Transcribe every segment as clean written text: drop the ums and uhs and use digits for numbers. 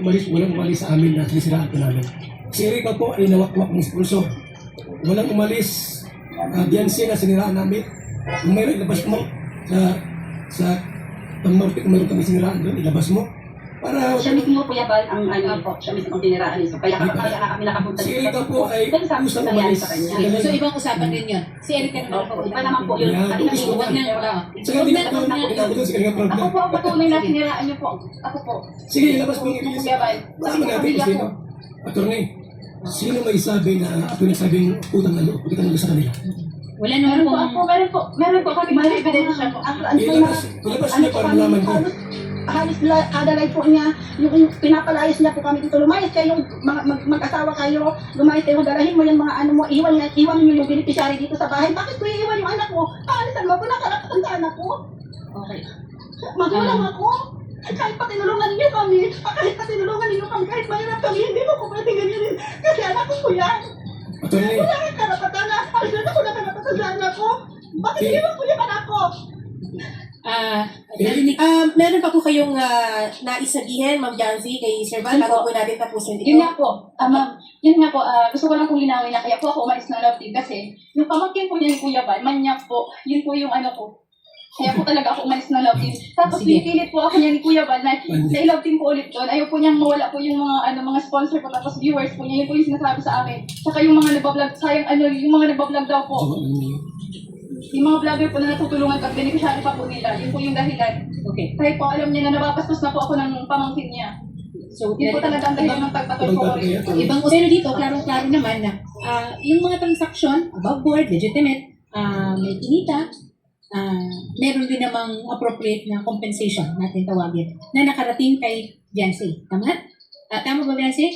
walang umalis sa amin na sinisiraan po namin. Si Erika po ay nawakwak ng sponsor. Walang umalis. Biansi na siniraan namin. Kung mayroon ilabas mo sa pamorte, kung mayroon kami siniraan doon, ilabas mo. Para Siya mismo po yabal ang po, siya mismo ang tiniraan nito. Kaya kami nakapunta si Erika po ay kusang nangyari sa kanya. So, ibang usapan din yun. Si Erika naman po. Iba naman po yun. Yeah, Huwag na. Sige, hindi ko doon sa kanyang problem. Ako po ang patuloy na siniraan niyo po. Ako po. Sige, ilabas mo ang Hindi ibig. po yabal. Kasama natin kung sino. Attorney, sino may sabi na ako nagsabing utang na loob, utang na loob sa kanila? Wala naman Meron po kami mga ebidensya po. Ilabas niyo para malaman ko. Halos kada live po niya, yung pinapalayas niya po kami dito, lumayas kayo, mag-asawa kayo, lumayas kayo, dalahin mo yung mga ano mo, iwan niyo yung beneficiary dito sa bahay. Bakit ko iiwan yung anak mo? Paalisan mo ako, nakalakatan sa anak ko. Okay. Magulang ako. Kahit pa tinulungan niyo kami, kahit mahirap kami, hindi mo ko pwede ganyanin. Kasi anak ko yan. Attorney, Wala kang karapatan na, halos na ako nakarapatan sa anak ko. Bakit iiwan ko yung anak ko? Meron pa po kayong naisabihin, Ma'am Jancy, kay Sir Val, bago po natin tapusin ito. Yun nga po, ma'am, gusto ko lang pong linawin na kaya po ako umalis ng love team kasi yung pamangkin po niya ni Kuya Val, manyak po, yun po yung ano po. Kaya po talaga ako umalis ng love team. Tapos pinipilit po ako niya ni Kuya Val na i-love team po ulit doon. Ayaw po niyang mawala po yung mga sponsor po tapos viewers po niya. Yun po yung sinasabi sa akin. Saka yung mga nagbablog, yung mga nagbablog daw po. Yung mga vlogger po na natutulungan at beneficiary pa po nila. Yun po yung dahilan. Okay. Kahit po alam niya na nabapastos na po ako ng pamangkin niya. So, Yun po talaga ang dahilan ng pagpatol ko rin. ibang pero dito, klaro-klaro naman na yung mga transaksyon, above board, legitimate, may kinita, meron din namang appropriate na compensation natin tawagin na nakarating kay Jancy. Tama? Tama ba, Jancy?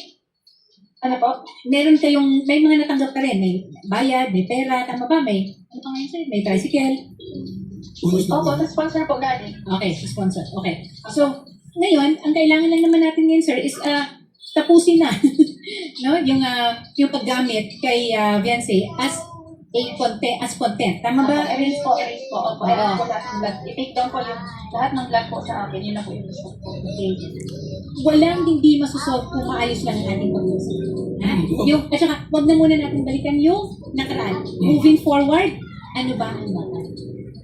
Ano po? Meron kayong, may mga natanggap ka rin, may bayad, may pera, tama ba? May, ano pa ngayon sir? May tricycle. unos na Opo, po. sa sponsor po galing. Okay, sponsor. Okay. So, ngayon, ang kailangan lang naman natin ngayon, sir, is tapusin na no? Yung paggamit kay Viancy as content. Tama ba? Erase po. Opo, Oo. erase po lahat ng vlog. I-take down po yung lahat ng vlog po sa akin. Yun na po yung gusto ko. Okay. Walang hindi masusolve kung maayos lang ang ating pag-uusap. At saka, wag na muna natin balikan yung nakaraan. Moving forward, ano ba ang dapat?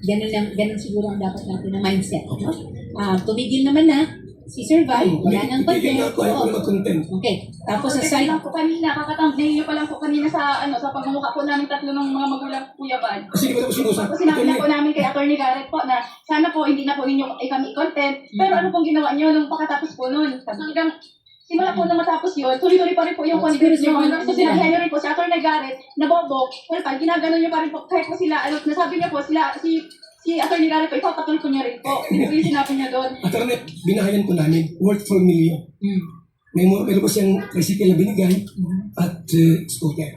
Ganun siguro ang dapat natin na mindset. No? Tumigil naman na si Sir Val, wala nang Bigyan na ako, ayaw ko Oo. na mag-content. Okay. Tapos sa Kasi side, lang po kanina, kakatambay niyo pa lang po kanina sa pagmumukha po namin tatlo ng mga magulang po Kuya Val. Kasi di ba tapos sinusap? Tapos sinabi na po namin kay Atty. Garrett po na sana po hindi na po ninyo kami i-content. Pero ano pong ginawa niyo nung pakatapos po nun? Hanggang simula po na matapos yun, tuloy-tuloy pa rin po yung content niyo. So sinabihan niyo rin po si Atty. Garrett na bobo, well pal, ginagano niyo pa rin po kahit po sila, nasabi niya po sila, si Atty. Garrett po, ipapatuloy ko niya rin po. Yun po yung sinabi niya doon. Attorney, binahayan ko namin, worth 4 million. Meron po siyang tricycle na binigay at scooter.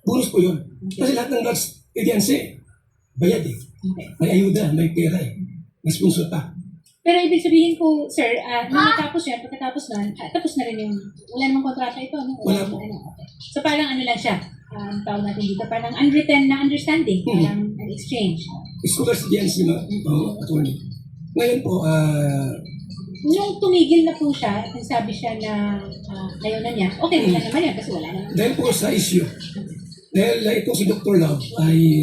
Bonus po yun. Kasi lahat ng drugs, Jancy, bayad eh. okay. May ayuda, may pera eh. May sponsor pa. Pero ibig sabihin ko, sir, nung natapos yan, pagkatapos na, tapos na rin yung, wala namang kontrata ito, no? Wala po. Okay. So parang ano lang siya, tawag natin dito, parang unwritten na understanding, parang an exchange. Scooter si Jancy, no? Attorney. Ngayon po, Nung tumigil na po siya, at nagsabi siya na ayaw na niya, okay na naman yan kasi wala naman. dahil po sa issue, dahil itong si Dr. Love ay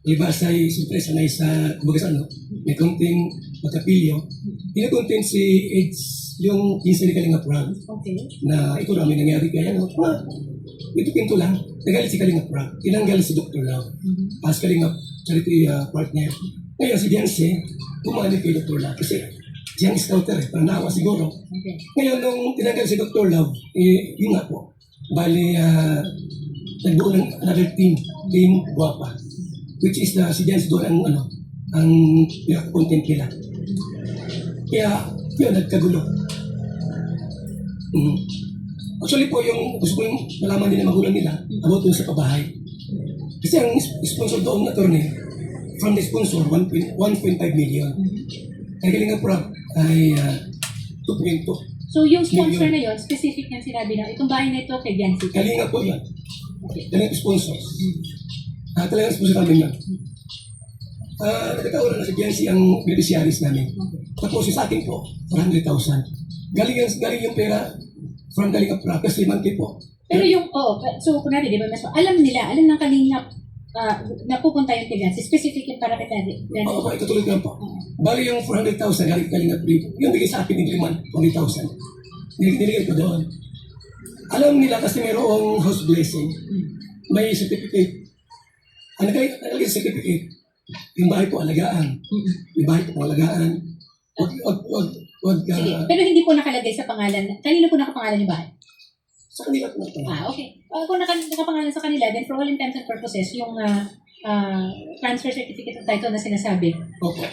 iba sa siyempre sanay sa kumbaga sa ano, may konting matapilyo. Pinakontent si AIDS yung pinsan ni Kalinga Prag Okay. na ito namin nangyari kaya ano, ito pinto lang. Nagalit si Kalinga Prag, tinanggal si Dr. Love. As Kalinga charity partner. Ngayon si Jancy, bumalik kay Dr. Love kasi siyang scouter eh, parang naawa siguro. Okay. Ngayon, nung tinanggal si Dr. Love, yun nga po, bali, nagbuo ng another team Guapa, which is si Jens doon ang pinaka-content nila. Kaya, yun, nagkagulo. Actually po, gusto ko yung malaman din ng magulang nila about dun sa pabahay. Kasi ang sponsor doon na attorney, from the sponsor, 1.5 million. Ang Kalinga Prab ay 2.2. So yung sponsor na yon specific yung sinabi na itong bahay na ito kay Jancy. Kalinga po yan. Okay. Kalinga sponsors. Talagang sponsor namin yan. Nagkataon na si Jancy ang beneficiaries namin. Tapos yung sa akin po, 400,000. galing yung pera from Kalingap Prab, kasi monthly po. Pero yung, so kunwari, di ba, mas alam ng Kalingap na pupunta yung Tigansi, specific yung para kay Daddy. Oo po, itutuloy ko lang po. Bali yung 400,000 galing Kalingap Prab, yung bigay sa akin ni Liman, 400,000. Niligay ko doon. Alam nila kasi mayroong house blessing, may certificate. Ang nakalagay sa certificate, yung bahay po alagaan. Yung bahay po alagaan. Wag ka. Sige, pero hindi po nakalagay sa pangalan. Kanino po nakapangalan yung bahay? Sa kanila po ito. Okay. Kung nakapangalan sa kanila, then for all intents and purposes, yung transfer certificate of title na sinasabi, Opo.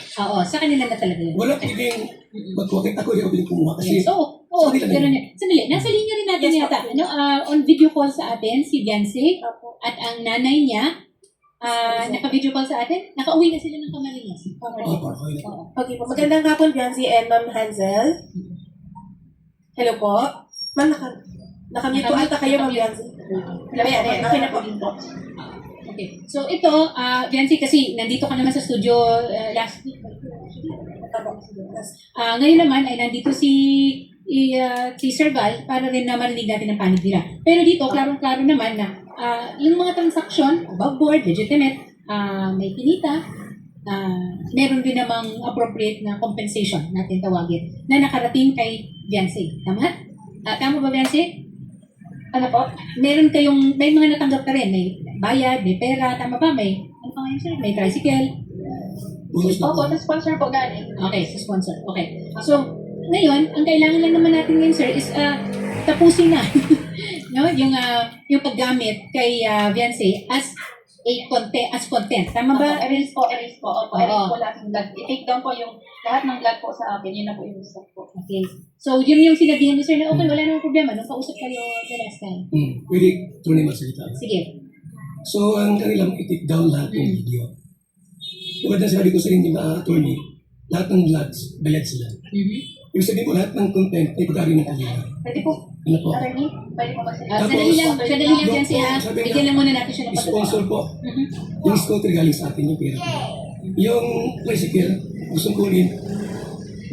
sa kanila na talaga yun. Wala pwedeng magkuha. Ako yung pwedeng kumuha kasi Yes. Pero sandali, nasa linya rin natin Yes, yata. On video call sa atin, si Biancy, at ang nanay niya, naka-video call sa atin, nakauwi na sila ng Camarines. Opo. Okay po. Magandang hapon, Biancy and Ma'am Hansel. Hello po. Ma'am, nakamute po ata kayo, Ma'am Biancy. Ayan. Okay na po. Okay. So ito, Biancy, kasi nandito ka naman sa studio last week. Ngayon naman ay nandito si Sir Val para rin na marinig natin ang panig nila. Pero dito, klarong-klaro naman na yung mga transaksyon, above board, legitimate, may pinita, meron din namang appropriate na compensation natin tawagin na nakarating kay Biancy. Tama? Tama ba, Biancy? Ano po? May mga natanggap ka rin. May bayad, may pera, tama ba? May, ano pa ngayon, sir? May tricycle. Opo, sa sponsor po galing. Okay, sa sponsor. Okay. So, ngayon, ang kailangan lang naman natin ngayon, sir, is tapusin na no? yung paggamit kay Biancy as content. Tama ba? Erase po. Opo, Oo. erase po lahat ng blood. I-take down po yung lahat ng blood po sa akin. Yun na po yung stock po. Okay. So, yun yung sinabihan mo, sir, na okay, wala namang problema. Nung kausap kayo the last time. Pwede tuloy magsalita. Sige. So, ang kanilang i-take down lahat ng video. Tulad na sinabi ko sa inyo na attorney, lahat ng vlogs, bayad sila. Ibig sabihin ko lahat ng content ay pag-ari ng kanila. Pwede po. Ano po? Attorney, pwede po kasi. Sandali lang yan siya. Bigyan lang muna natin siya ng Sponsor po. Yung scooter galing sa atin yung pera. Yung tricycle, gusto kunin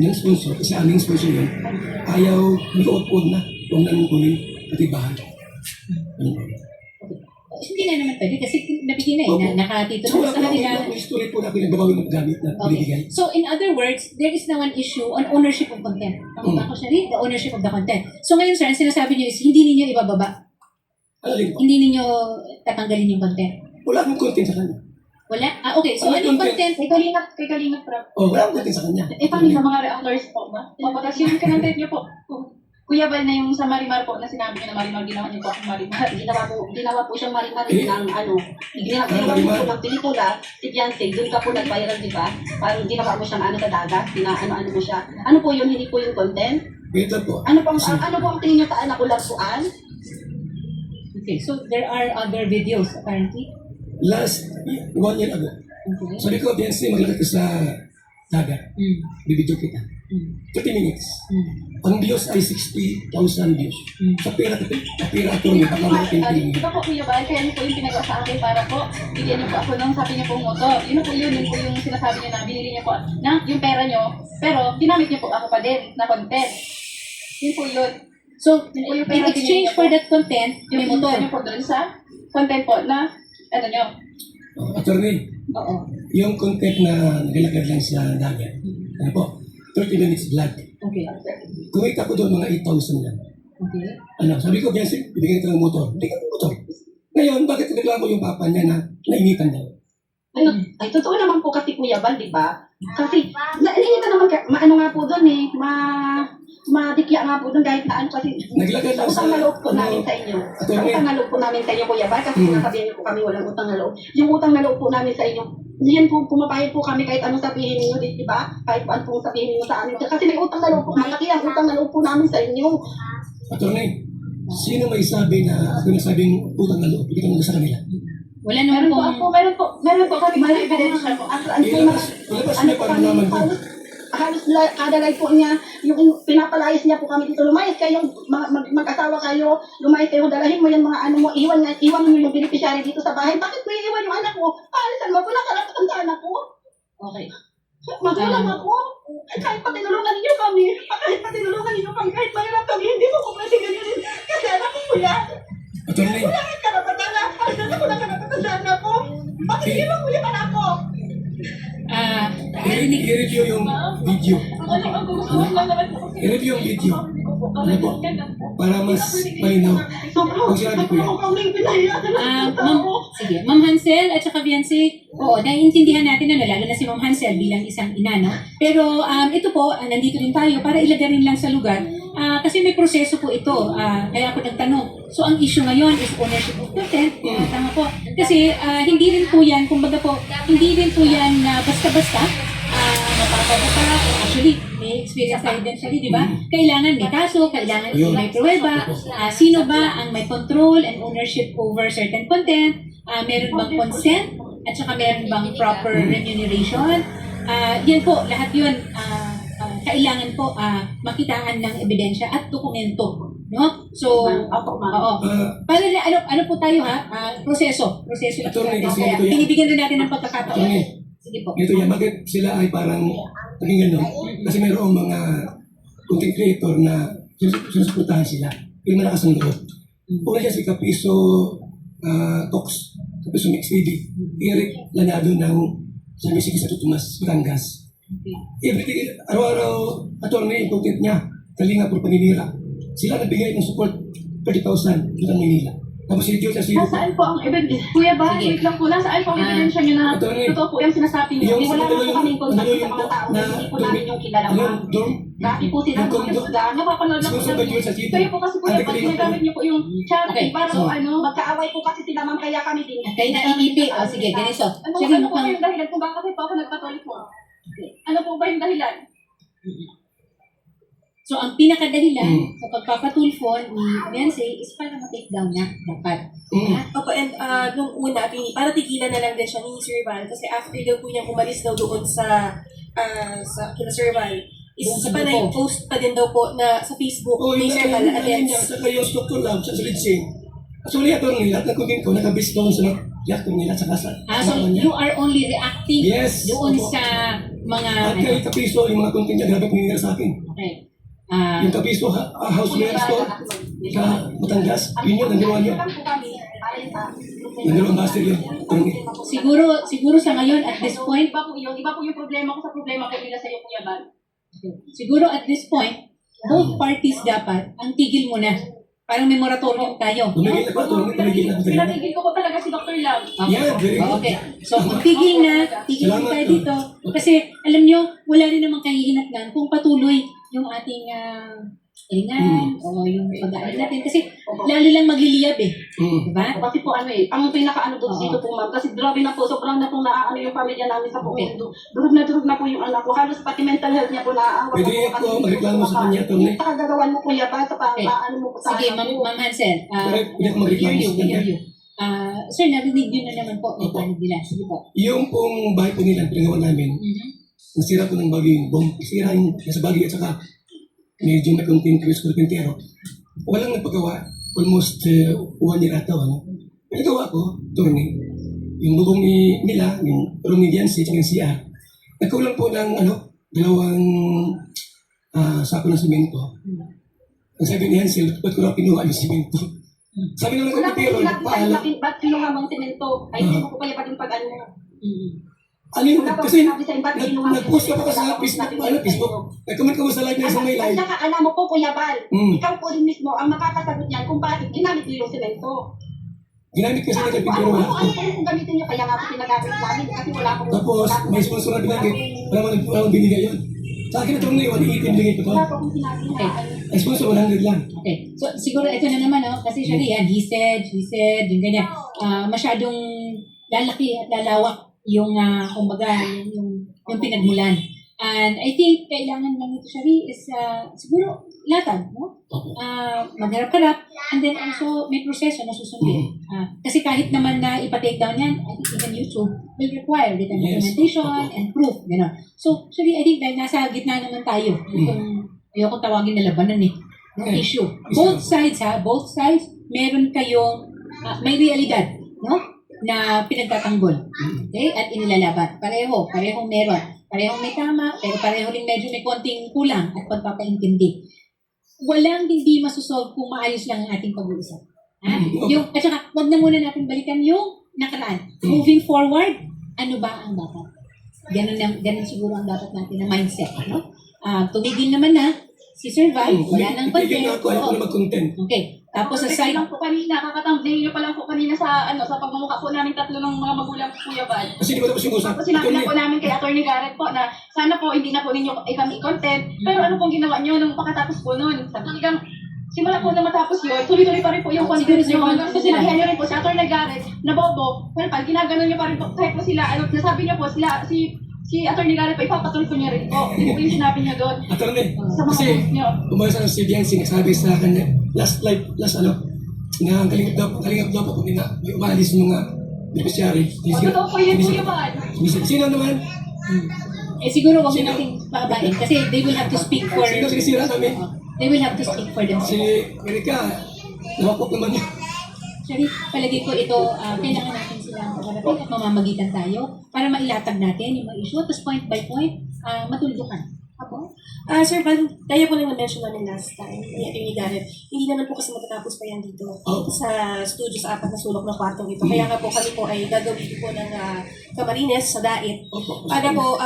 yung sponsor, kasi aming sponsor yun, ayaw, nag-output na, huwag nang kunin, pati bahay. Hindi na naman pwede kasi nabigyan na Opo. nakatito So, sa kanila. yung story po na pinagbabawi ng gamit na binibigay. Okay. So, in other words, there is now an issue on ownership of content. Tama ba ko, Shari? The ownership of the content. So, ngayon, sir, ang sinasabi niyo is hindi ninyo ibababa. Alin po? Hindi ninyo tatanggalin yung content. Wala akong content sa kanya. Wala? Okay. So, anong content? Kay Kalingap Prab. Wala akong content sa kanya. Paano sa mga reactors po ba? Opo, tapos yung kinontent niyo po. Kuya Val na yung sa Marimar po na sinabi niyo na Marimar, ginawa niyo po akong Marimar. Ginawa po siyang marimar ng ginawa po ng pelikula, si Beyonce, doon ka po nag-viral, di ba? Parang ginawa mo siyang sa dagat, ano mo siya. Ano po yun, hindi po yung content? Ito po. Ano po ang tingin niyo sa anak ko lagpuan? Okay. So, there are other videos, apparently. Last 1 year ago, Okay. sabi ko, Biancy, maglakad ka sa dagat. Bibidyo kita. 30 minutes. Ang views ay 60,000 views. Sa pera ito niya, baka makikinig. Diba po Kuya Val, kaya niyo po yung pinagawa sa akin para po bigyan niyo po ako ng sabi niyo pong motor. Yun po yun po yung sinasabi niyo na binili niyo po na yung pera niyo, pero ginamit niyo po ako pa din na content. Yun po yun. So, Yun po yung in pera exchange binili niyo for po. that content, may Yung motor. motor niyo po doon sa content po na ano niyo. Attorney, Oo. yung content na nagalakad lang sa dagat, ano po, 30 minutes vlog. Okay. Kumita ko doon mga 8,000 lang. Okay. Ano, sabi ko, Biancy, bibigyan kita ng motor. Bigyan ng motor. Ngayon, bakit nagreklamo yung papa niya na nainitan daw? Ay, totoo naman po kasi Kuya Val, di ba? Kasi, nainita naman, maano nga po doon madikya nga po doon kahit na ano kasi Naglagay lang utang sa... na loob po namin sa inyo. Sa utang na loob po namin sa inyo, Kuya Val, kasi sinasabihan niyo po kami walang utang na loob. Yung utang na loob po namin sa inyo, yan po, pumapayag po kami kahit anong sabihin ninyo, di ba? Kahit ano pong sabihin ninyo sa amin. Kasi may utang na loob po, malaki ang utang na loob po namin sa inyo. Attorney, sino may sabi na ako nasabing utang na loob? Hindi ka sa kanila. Wala naman Meron po kami mga ebidensya po. Ilabas niya para naman ko. Halos kada live po niya, yung pinapalayas niya po kami dito, lumayas kayo, mag-asawa kayo, lumayas kayo, dalahin mo yung mga ano mo, iwan mo yung beneficiary dito sa bahay. Bakit mo iiwan yung anak mo? Paalisan mo, wala karapatan sa anak mo. Okay. Magulang ako. Kahit pa tinulungan ninyo kami, kahit mahirap kami, hindi mo ko pwede ganyan. Kasi anak ko yan. Attorney, Wala kang karapatan na. Ako na karapatan sa anak ko. Bakit iwan mo yung anak ko? i-review yung video. Ano ang gusto ko lang naman po. I-review yung video. Ano po? Para mas malinaw. Kung sinabi ko yan. Sobrang kaming pinahiyaan ng Ma'am, tao. sige, Ma'am Hansel at saka Biancy, oo, naiintindihan natin lalo na si Ma'am Hansel bilang isang ina, no? Pero ito po, nandito rin tayo para ilagay rin lang sa lugar. Kasi may proseso po ito, kaya ako nagtanong. So, ang issue ngayon is ownership of content. Tama po. Kasi hindi rin po yan, kumbaga po, hindi rin po yan basta-basta mapapabata. Actually, may experience tayo din siya, di ba? Kailangan may kaso, kailangan may pruweba, sino ba ang may control and ownership over certain content, meron bang consent, at saka meron bang proper remuneration. Yan po, lahat yun, kailangan po makitaan ng ebidensya at dokumento. No? So, oo. Para ano po tayo proseso lang po Attorney, natin. kasi Kaya ito yan. binibigyan rin natin ng pagkakataon. Attorney, Sige po. ito yan. Bakit sila ay parang naging gano'n? Kasi mayroong mga content creator na sinusuportahan sila. Yung malakas ang loob. Una siya si Kapiso Talks, Kapiso Mix TV, Eric Lanado ng San Luis sa Tutumas, Batangas. Everything, araw-araw, attorney yung content niya, Kalinga por Paninira. Sila nagbigay ng support 30,000 dito ng Manila. Tapos si Diyos Asido. Nasaan po ang ebidensya? Kuya ba, Sige. wait lang po. Nasaan po ang ebidensya nyo na Attorney. totoo po yung sinasabi nyo? Yung Wala naman po kaming contact ano sa mga tao na hindi po namin yung kilala Ano, pa. dorm? Dati po sila Yung condo? Napapanood lang po Sponsor by namin. Diyos Asido. Kayo po kasi kuya, pag ginagamit nyo po yung charity Okay, para so, po ano. Magkaaway po kasi sila ma'am, kaya kami din. Kayo na ipipi. O sige, ganito. Ano Sige, po mukhang... yung dahilan kung bakit po ako nagpatuloy po? Ano po ba yung dahilan? So, ang pinakadahilan sa pagpapatulfo ni Beyonce is para ma-take down na dapat. Opo, and nung una, para tigilan na lang din siya ni Sir Val kasi after daw po niyang umalis daw doon sa kina Sir Val, is Doon sa pa grupo. post pa din daw po na sa Facebook Oh, ni yung Sir Val niya, against. sa kayo, Dr. Lab, sa Sulidsing. Actually, attorney, lahat ng content ko, nakabase doon sa reactor nila, sa kasa. So, you are only reacting Yes, doon opo. sa mga... At kay Kapiso, yung mga content niya, grabe puminira sa akin. Okay. Yung Kapiso, House Mayor Store, sa Batangas, yun yun, nandirawan yun. Nandirawan master yun, attorney. Siguro sa ngayon, at this point, Iba po yung problema ko sa problema ko nila sa iyo, Kuya Bal. siguro at this point, both parties dapat, ang tigil mo na. Parang may moratorium tayo. Tumigil na po, attorney, tumigil na po. Pinatigil ko po talaga si Dr. Love. Yeah, very good. Okay. So, kung tigil na Salamat tayo po. dito. Kasi, alam nyo, wala rin namang kahihinatnan kung patuloy yung ating hilingan o yung pag-aaral natin. Kasi, lalo lang magliliyab Diba? Kasi po ang pinaka doon dito po ma'am, kasi grabe na po, sobrang na pong naaano yung pamilya namin sa buong mundo. Durog na po yung anak ko, halos pati mental health niya po naaawa. Pwede ako magreklamo sa kanya, attorney. Sa kagagawan mo kuya ba, sa paano mo po sa Sige, anak Ma'am ko. Hansel. Pwede ako we magreklamo hear you, sa we hear kanya. you. Sir, narinig nyo na naman po yung panig nila. Sige po. Yung pong bahay po nila, pinagawa namin, nasira po ng bagyo yung bomb. Nasira yung nasa bagyo at saka medyo may konting Chris Corpintero. Walang nagpagawa. Almost 1 year ata. Pinagawa ko, attorney, yung bubong nila, yung room ni Diancy at yung CR. Nagkulang po ng 2 sako ng simento. Ang sabi ni Hansel, ba't ko na pinuha yung simento? Sabi naman ng Wala po Corpintero, nagpaalam. ba't kinuha mong semento? Ay, hindi mo ko kaya pa din pag-ano. Ano yun? Wala po Kasi sinabi sa'yo, ba't kinuha mo nag-post ka pa yung sa semento? Facebook. Nag-comment ka mo sa live na isang may At live. saka alam mo po Kuya Bal, Mm. ikaw po rin mismo ang makakasagot niyan kung bakit ginamit niyo yung semento. Ginamit kasi ng Corpintero Ano wala po ko. kung gamitin niyo, kaya nga po pinagamit namin kasi wala akong... Tapos, may sponsor na binagay. Wala mo binigay yun. Sa akin ito ngayon, 180 binigay ko to. Wala po akong sinabi na. Okay. Ang sponsor, 100 lang. Okay. So, siguro ito na naman, kasi siya yan, he said, yung ganyan. Masyadong lalaki at lalawak yung, kumbaga, yung pinagmulan. And I think kailangan lang ito, Shari, is siguro latag, no? Magharap-harap, and then also may proseso na susundin. Kasi kahit naman na ipa-take down yan, I think even YouTube will require written Yes. documentation and proof, gano'n. So, Shari, I think dahil nasa gitna naman tayo, ayokong tawagin na labanan ng issue. Both sides, both sides, meron kayong, may realidad, no? Na pinagtatanggol. Okay? At inilalaban. Parehong meron. parehong may tama, pero pareho rin medyo may konting kulang at pagpapaintindi. Walang hindi masosolve kung maayos lang ang ating pag-uusap. Ha? At saka, wag na muna natin balikan yung nakaraan. Moving forward, ano ba ang dapat? Ganun siguro ang dapat natin na mindset. No? Tumigil naman na si Sir Val, wala nang Tigil content. na ako, ayaw ko na mag-content. Okay. Tapos sa Kasi side, lang po kanina, kakatambling niyo pa lang po kanina sa sa pagmumukha po namin tatlo ng mga magulang po Kuya Val. Kasi di ko tapos yung usap. Tapos sinabi na po namin kay Atty. Garrett po na sana po hindi na po ninyo kami i-content. Pero ano pong ginawa nyo nung pagkatapos po nun? Talagang simula po na matapos yun, tuloy-tuloy pa rin po yung content nyo. Hanggang sa sinabihan nyo rin po si Atty. Garrett na bobo. Well, pag ginaganon nyo pa rin po, kahit po sila, nasabi nyo po sila, si Atty. Garrett po, ipapatuloy ko niya rin po. Yun po yung sinabi niya doon. Attorney, Sa mga kasi post nyo. umayos ang si Biancy, nagsabi sa akin na last na ang kalingap daw po kung di umalis ng mga beneficiary. Totoo po yun, Kuya Val. Sino naman? siguro wag na natin pababain kasi they will have to speak for Sino sinisira namin? they will have to speak for Si themselves. Erika, nawakot naman niya. Actually, palagay ko ito, kailangan natin silang pagkarating at mamamagitan tayo para mailatag natin yung mga issue. Tapos point by point, matuldukan. Ako? Sir Val, kaya po lang na-mention namin last time, ni Atty. Garrett, hindi naman po kasi matatapos pa yan dito sa studio sa apat na sulok ng kwartong ito. Kaya nga po kami po ay gagawin po ng Camarines sa Dait. Para po,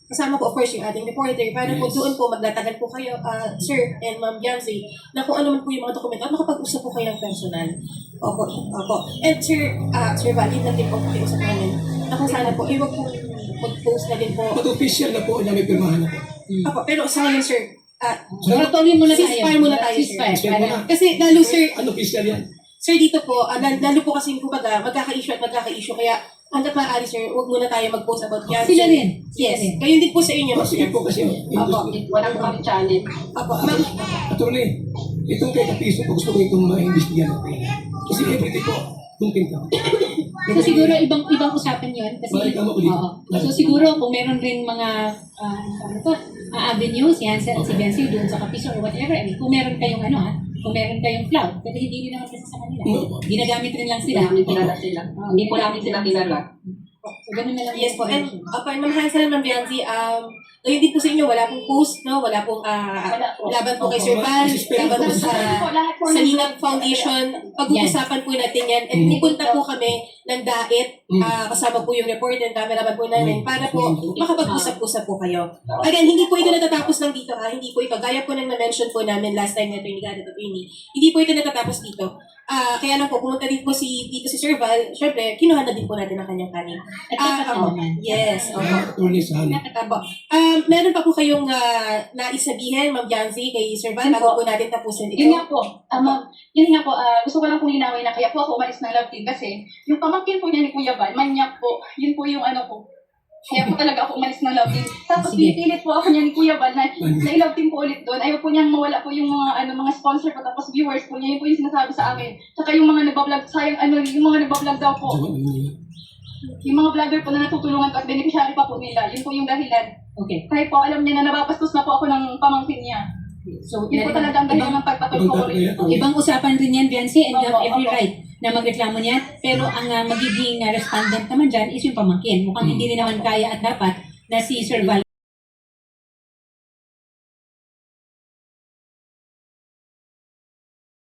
kasama po of course yung ating reporter, para po doon po maglatagan po kayo, Sir and Ma'am Bianzi, na kung ano man po yung mga dokumento at makapag-usap po kayo ng personal. Opo. And Sir Val, yun lang din po pakiusap namin na kung sana po, iwag po mag-post na din po. Mag-official na po na may pirmahan ako. Opo, pero sa ngayon, Sir, Moratorium muna tayo. ceasefire muna tayo, sir. Ceasefire. Para- Kasi lalo, Sir, Ano official yan? Sir, dito po, lalo po kasi kumbaga, magkaka-issue, kaya hanggat maaari, Sir, huwag muna tayo mag-post about yan. Sila rin. Yes. Sila rin. Kayo din po sa inyo. Oh, sige po kasi. Opo. Walang kami challenge. Opo. Ma'am, Attorney, itong kay Kapiso po, gusto ko itong ma-investigan natin. Kasi everything po, content ka. So siguro ibang usapan 'yon kasi Balik naman ulit. oo. So siguro kung meron rin mga avenues yan si Bensi doon sa Kapiso or whatever, I mean, kung meron kayong kung meron kayong cloud, pero hindi rin naman kasi sa kanila. Ginagamit rin lang sila. Hindi po namin sila kilala. So ganun na lang. yes po. And, Ma'am Hansel, Ma'am Bianzi, ngayon din po sa inyo, wala pong post, no? Wala pong laban po kay Sir Val, laban po sa Linap Foundation. Pag-uusapan po natin yan. At pupunta po kami ng Dait, kasama po yung reporter and cameraman po namin, para po makapag-usap-usap po kayo. Again, hindi po ito natatapos lang dito, ha? Hindi po ito. Gaya po ng na-mention po namin last time na ito yung Garrett at Winnie. Hindi po ito natatapos dito. Kaya lang po, pumunta din po dito si Sir Val, syempre, kinuha na din po natin ang kanyang kanin. At dapat naman. Yes. Attorney sa amin. Apo. Meron pa po kayong naisabihin, Ma'am Janzi, kay Sir Val, bago po natin tapusin ito. Yun nga po, gusto ko lang pong linawin na kaya po ako umalis ng love team kasi yung pamangkin po niya ni Kuya Val, manyak po, yun po yung ko. Kaya po talaga ako umalis ng love team. Tapos Sige. pinipilit po ako niya ni Kuya Val na i-love team po ulit doon. Ayaw po niyang mawala po yung mga sponsor po, tapos viewers po niya, yun po yung sinasabi sa akin. Tsaka yung mga nagbablog, sayang yung mga nagbablog daw po. Yung mga vlogger po na natutulungan ko at beneficiary pa po nila, yun po yung dahilan. Okay. Kahit po alam niya na nabapastos na po ako ng pamangkin niya. So Yun po talaga ang dahilan ng pagpatuloy ko ulit. ibang usapan rin yan, Biancy, and you have Opo, every opo. right na magreklamo niyan. Pero ang magiging respondent naman dyan is yung pamangkin. Mukhang hindi rin naman kaya at dapat na si Sir Val